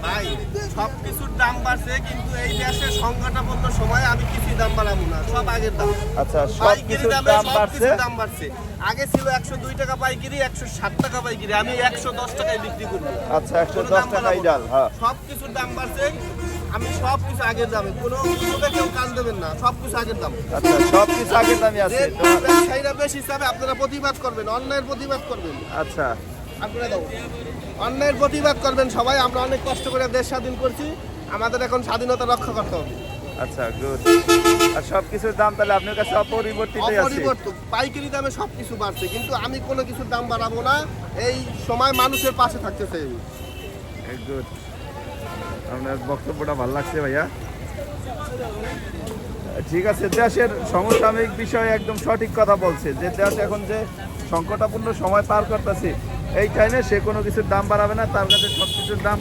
ভাই সবকিছুর দাম বাড়ছে, কিন্তু এই দেশের সংকটাপন্ন সময় আমি কিছু দাম বাড়াবো না, সব আগের দাম। আচ্ছা, পাইকারি সবকিছুর দামে দাম বাড়ছে। সবকিছুর দাম বাড়ছে। আগে ছিল 102 টাকা পাইকারি, 160 টাকা পাইকারি, আমি 110 টাকায় বিক্রি করবো। আচ্ছা, 110 টাকাই ডাল। হ্যাঁ, সবকিছুর দাম বাড়ছে, আমি সবকিছু আগের দামে, কোনো কিছুতে কেউ কান দেবেন না, সবকিছু আগের দাম। আচ্ছা, সবকিছু আগের দামে আছে। রেট ব্যবসায়ীরা বেশি হিসাবে আপনারা প্রতিবাদ করবেন, অন্যায়ের প্রতিবাদ করবেন। আচ্ছা, আপনারা দাও অন্যায়ের প্রতিবাদ করবেন সবাই। আমরা অনেক কষ্ট করে দেশ স্বাধীন করছি, আমাদের এখন স্বাধীনতা রক্ষা করতে হবে। আচ্ছা, গুড। আর সবকিছুর দাম তাহলে আপনার কাছে অপরিবর্তিতই আছে? অপরিবর্তিত, পাইকারি দামে সবকিছু বাড়ছে, কিন্তু আমি কোনো কিছুর দাম বাড়াবো না। এই সময় মানুষের পাশে থাকতেছে। গুড, আপনার বক্তব্যটা ভালো লাগছে ভাইয়া। ঠিক আছে, দেশের সমসাময়িক বিষয়ে একদম সঠিক কথা বলছে, যে দেশ এখন যে সংকটাপূর্ণ সময় পার করতেছে, এই টাইমে সে কোনো কিছুর দাম বাড়াবে না, তার কাছে সব কিছুর দাম